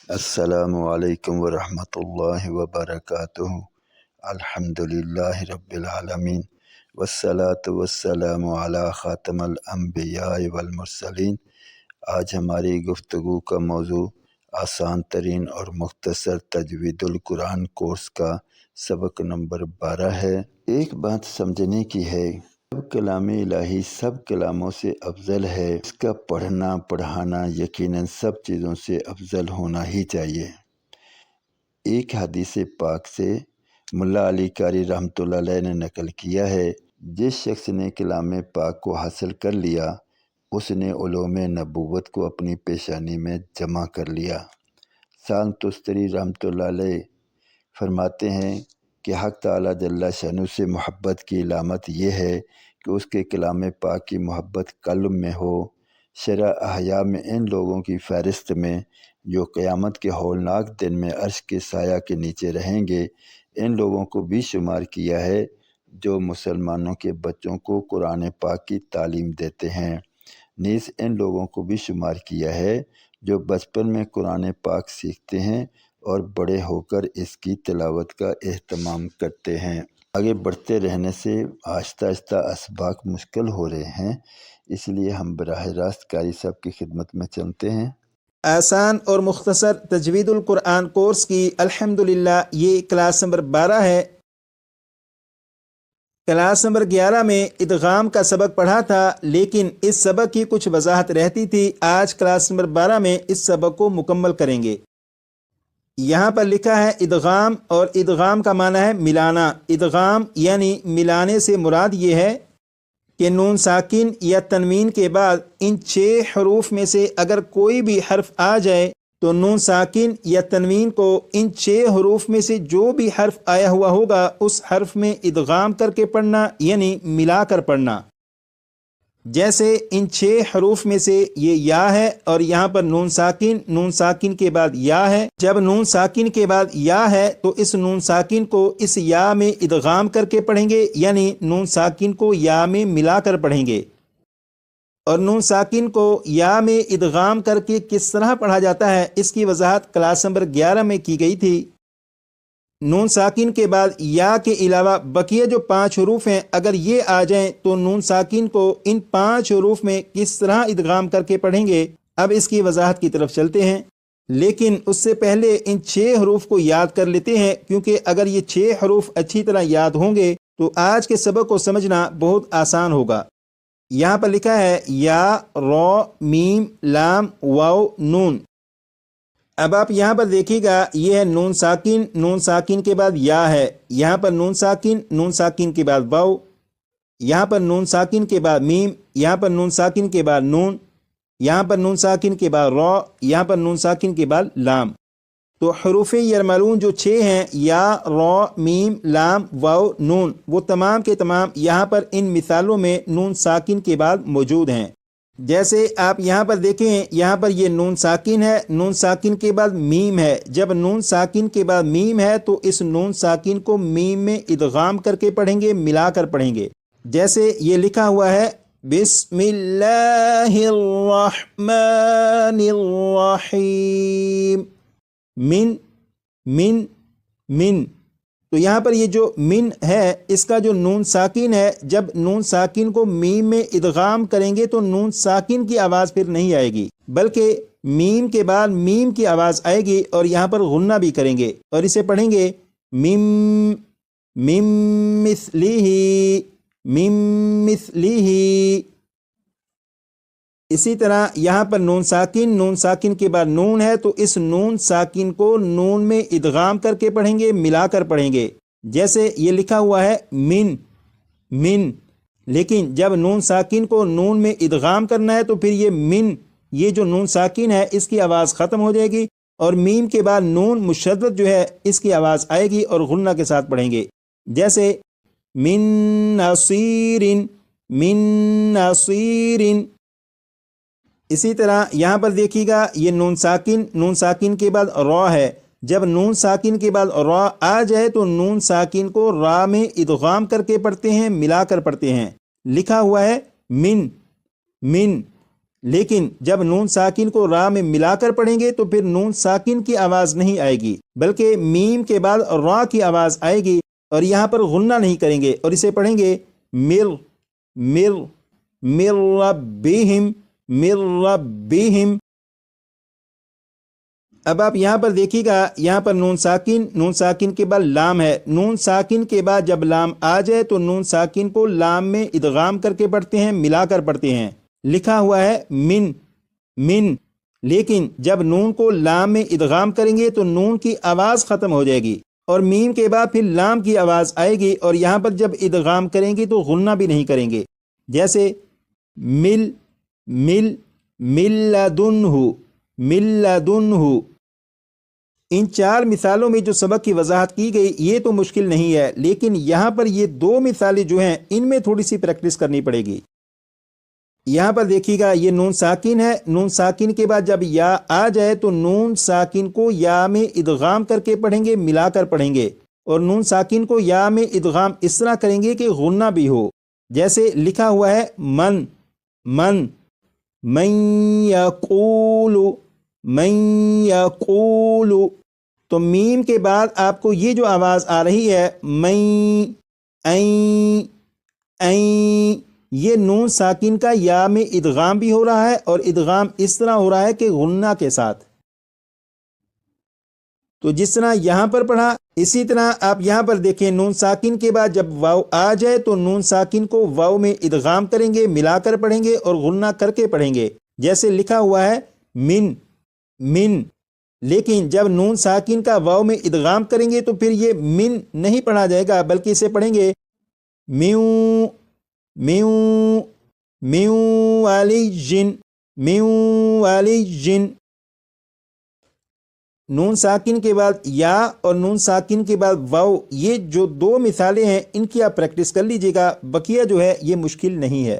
السلام علیکم ورحمۃ اللہ وبرکاتہ۔ الحمدللہ رب العالمین والصلاة والسلام علی خاتم الانبیاء والمرسلین۔ آج ہماری گفتگو کا موضوع آسان ترین اور مختصر تجوید القرآن کورس کا سبق نمبر 12 ہے۔ ایک بات سمجھنے کی ہے، سب کلام الہی سب کلاموں سے افضل ہے۔ اس کا پڑھنا پڑھانا یقیناً سب چیزوں سے افضل ہونا ہی چاہیے۔ ایک حدیث پاک سے ملا علی قاری رحمۃ اللہ علیہ نے نقل کیا ہے، جس شخص نے کلام پاک کو حاصل کر لیا اس نے علوم نبوت کو اپنی پیشانی میں جمع کر لیا۔ سال تستری رحمۃ اللہ علیہ فرماتے ہیں کہ حق تعالیٰ جل شانہ سے محبت کی علامت یہ ہے کہ اس کے کلام پاک کی محبت قلب میں ہو۔ شرح احیاء میں ان لوگوں کی فہرست میں جو قیامت کے ہولناک دن میں عرش کے سایہ کے نیچے رہیں گے، ان لوگوں کو بھی شمار کیا ہے جو مسلمانوں کے بچوں کو قرآن پاک کی تعلیم دیتے ہیں۔ نیز ان لوگوں کو بھی شمار کیا ہے جو بچپن میں قرآن پاک سیکھتے ہیں اور بڑے ہو کر اس کی تلاوت کا اہتمام کرتے ہیں۔ آگے بڑھتے رہنے سے آہستہ آہستہ اسباق مشکل ہو رہے ہیں، اس لیے ہم براہ راست قاری صاحب کی خدمت میں چلتے ہیں۔ آسان اور مختصر تجوید القرآن کورس کی الحمدللہ یہ کلاس نمبر 12 ہے۔ کلاس نمبر 11 میں ادغام کا سبق پڑھا تھا، لیکن اس سبق کی کچھ وضاحت رہتی تھی۔ آج کلاس نمبر 12 میں اس سبق کو مکمل کریں گے۔ یہاں پر لکھا ہے ادغام، اور ادغام کا معنی ہے ملانا۔ ادغام یعنی ملانے سے مراد یہ ہے کہ نون ساکن یا تنوین کے بعد ان 6 حروف میں سے اگر کوئی بھی حرف آ جائے تو نون ساکن یا تنوین کو ان 6 حروف میں سے جو بھی حرف آیا ہوا ہوگا اس حرف میں ادغام کر کے پڑھنا، یعنی ملا کر پڑھنا۔ جیسے ان 6 حروف میں سے یہ یا ہے اور یہاں پر نون ساکن کے بعد یا ہے۔ جب نون ساکن کے بعد یا ہے تو اس نون ساکن کو اس یا میں ادغام کر کے پڑھیں گے، یعنی نون ساکن کو یا میں ملا کر پڑھیں گے۔ اور نون ساکن کو یا میں ادغام کر کے کس طرح پڑھا جاتا ہے اس کی وضاحت کلاس نمبر 11 میں کی گئی تھی۔ نون ساکن کے بعد یا کے علاوہ بقیہ جو 5 حروف ہیں اگر یہ آ جائیں تو نون ساکن کو ان 5 حروف میں کس طرح ادغام کر کے پڑھیں گے، اب اس کی وضاحت کی طرف چلتے ہیں۔ لیکن اس سے پہلے ان 6 حروف کو یاد کر لیتے ہیں، کیونکہ اگر یہ 6 حروف اچھی طرح یاد ہوں گے تو آج کے سبق کو سمجھنا بہت آسان ہوگا۔ یہاں پر لکھا ہے یا، را، میم، لام، واو، نون۔ اب آپ یہاں پر دیکھیے گا یہ ہے نون ساکن کے بعد یا ہے، یہاں پر نون ساکن کے بعد واو، یہاں پر نون ساکن کے بعد میم، یہاں پر نون ساکن کے بعد نون، یہاں پر نون ساکن کے بعد را، یہاں پر نون ساکن کے بعد لام۔ تو حروف یرملون جو 6 ہیں یا، را، میم، لام، واو، نون، وہ تمام کے تمام یہاں پر ان مثالوں میں نون ساکن کے بعد موجود ہیں۔ جیسے آپ یہاں پر دیکھیں، یہاں پر یہ نون ساکن ہے، نون ساکن کے بعد میم ہے۔ جب نون ساکن کے بعد میم ہے تو اس نون ساکن کو میم میں ادغام کر کے پڑھیں گے، ملا کر پڑھیں گے۔ جیسے یہ لکھا ہوا ہے بسم اللہ الرحمن الرحیم، من۔ تو یہاں پر یہ جو من ہے اس کا جو نون ساکن ہے، جب نون ساکن کو میم میں ادغام کریں گے تو نون ساکن کی آواز پھر نہیں آئے گی، بلکہ میم کے بعد میم کی آواز آئے گی، اور یہاں پر غنہ بھی کریں گے اور اسے پڑھیں گے مم مثلیہ۔ اسی طرح یہاں پر نون ساکن کے بعد نون ہے تو اس نون ساکن کو نون میں ادغام کر کے پڑھیں گے، ملا کر پڑھیں گے۔ جیسے یہ لکھا ہوا ہے من، لیکن جب نون ساکن کو نون میں ادغام کرنا ہے تو پھر یہ جو نون ساکن ہے اس کی آواز ختم ہو جائے گی، اور میم کے بعد نون مشدد جو ہے اس کی آواز آئے گی اور غنہ کے ساتھ پڑھیں گے۔ جیسے من نصیر۔ اسی طرح یہاں پر دیکھیے گا یہ نون ساکن کے بعد را ہے، جب نون ساکن کے بعد را آ جائے تو نون ساکن کو را میں ادغام کر کے پڑھتے ہیں، ملا کر پڑھتے ہیں۔ لکھا ہوا ہے من، لیکن جب نون ساکن کو را میں ملا کر پڑھیں گے تو پھر نون ساکن کی آواز نہیں آئے گی، بلکہ میم کے بعد را کی آواز آئے گی، اور یہاں پر غنہ نہیں کریں گے اور اسے پڑھیں گے مر مر مر ربہم مر ربہم۔ اب آپ یہاں پر دیکھیے گا، یہاں پر نون ساکن کے بعد لام ہے، نون ساکن کے بعد جب لام آ جائے تو نون ساکن کو لام میں ادغام کر کے پڑھتے ہیں، ملا کر پڑھتے ہیں، لکھا ہوا ہے من من، لیکن جب نون کو لام میں ادغام کریں گے تو نون کی آواز ختم ہو جائے گی اور میم کے بعد پھر لام کی آواز آئے گی، اور یہاں پر جب ادغام کریں گے تو غنہ بھی نہیں کریں گے، جیسے مل مل مل لدنہ مل لدنہ۔ ان چار مثالوں میں جو سبق کی وضاحت کی گئی یہ تو مشکل نہیں ہے، لیکن یہاں پر یہ دو مثالیں جو ہیں ان میں تھوڑی سی پریکٹس کرنی پڑے گی۔ یہاں پر دیکھیے گا، یہ نون ساکن ہے، نون ساکن کے بعد جب یا آ جائے تو نون ساکن کو یا میں ادغام کر کے پڑھیں گے، ملا کر پڑھیں گے، اور نون ساکن کو یا میں ادغام اس طرح کریں گے کہ غنہ بھی ہو، جیسے لکھا ہوا ہے من من من یقول من یقول، تو میم کے بعد آپ کو یہ جو آواز آ رہی ہے میں این این، یہ نون ساکن کا یا میں ادغام بھی ہو رہا ہے، اور ادغام اس طرح ہو رہا ہے کہ غنہ کے ساتھ۔ تو جس طرح یہاں پر پڑھا اسی طرح آپ یہاں پر دیکھیں، نون ساکن کے بعد جب واو آ جائے تو نون ساکن کو واو میں ادغام کریں گے، ملا کر پڑھیں گے اور غنہ کر کے پڑھیں گے، جیسے لکھا ہوا ہے من من، لیکن جب نون ساکن کا واو میں ادغام کریں گے تو پھر یہ من نہیں پڑھا جائے گا، بلکہ اسے پڑھیں گے میوں میوں میوں والی جن میوں والی جن۔ نون ساکن کے بعد یا اور نون ساکن کے بعد واو، یہ جو دو مثالیں ہیں ان کی آپ پریکٹس کر لیجئے گا، بقیہ جو ہے یہ مشکل نہیں ہے۔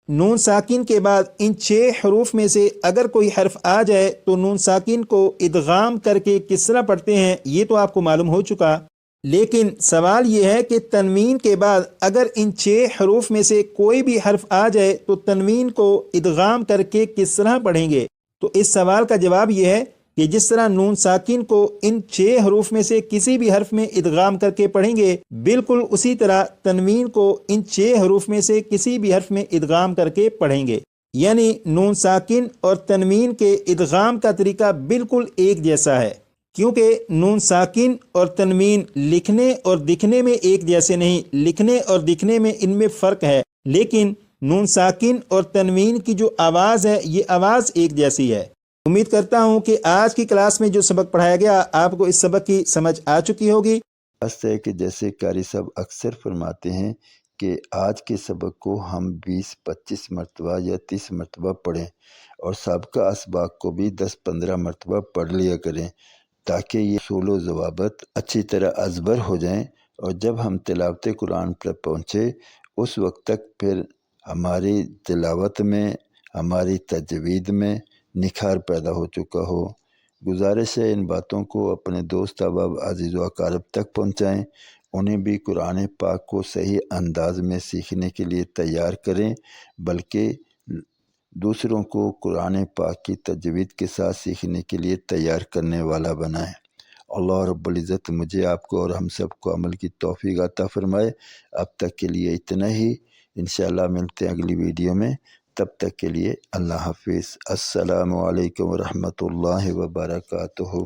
نون ساکن کے بعد ان 6 حروف میں سے اگر کوئی حرف آ جائے تو نون ساکن کو ادغام کر کے کس طرح پڑھتے ہیں یہ تو آپ کو معلوم ہو چکا، لیکن سوال یہ ہے کہ تنوین کے بعد اگر ان 6 حروف میں سے کوئی بھی حرف آ جائے تو تنوین کو ادغام کر کے کس طرح پڑھیں گے؟ تو اس سوال کا جواب یہ ہے کہ جس طرح نون ساکن کو ان 6 حروف میں سے کسی بھی حرف میں ادغام کر کے پڑھیں گے، بالکل اسی طرح تنوین کو ان 6 حروف میں سے کسی بھی حرف میں ادغام کر کے پڑھیں گے، یعنی نون ساکن اور تنوین کے ادغام کا طریقہ بالکل ایک جیسا ہے، کیونکہ نون ساکن اور تنوین لکھنے اور دکھنے میں ایک جیسے نہیں، لکھنے اور دکھنے میں ان میں فرق ہے، لیکن نون ساکن اور تنوین کی جو آواز ہے یہ آواز ایک جیسی ہے۔ امید کرتا ہوں کہ آج کی کلاس میں جو سبق پڑھایا گیا آپ کو اس سبق کی سمجھ آ چکی ہوگی۔ بس ہے کہ جیسے قاری صاحب اکثر فرماتے ہیں کہ آج کے سبق کو ہم 20-25 مرتبہ یا 30 مرتبہ پڑھیں، اور سابقہ اسباق کو بھی 10-15 مرتبہ پڑھ لیا کریں، تاکہ یہ اصول و ضوابط اچھی طرح ازبر ہو جائیں، اور جب ہم تلاوت قرآن پر پہنچے اس وقت تک پھر ہماری تلاوت میں، ہماری تجوید میں نکھار پیدا ہو چکا ہو۔ گزارش ہے ان باتوں کو اپنے دوست احباب عزیز و اقارب تک پہنچائیں، انہیں بھی قرآن پاک کو صحیح انداز میں سیکھنے کے لیے تیار کریں، بلکہ دوسروں کو قرآن پاک کی تجوید کے ساتھ سیکھنے کے لیے تیار کرنے والا بنائیں۔ اللہ رب العزت مجھے، آپ کو اور ہم سب کو عمل کی توفیق عطا فرمائے۔ اب تک کے لیے اتنا ہی، انشاءاللہ ملتے ہیں اگلی ویڈیو میں، تب تک کے لیے اللہ حافظ۔ السلام علیکم ورحمۃ اللہ وبرکاتہ۔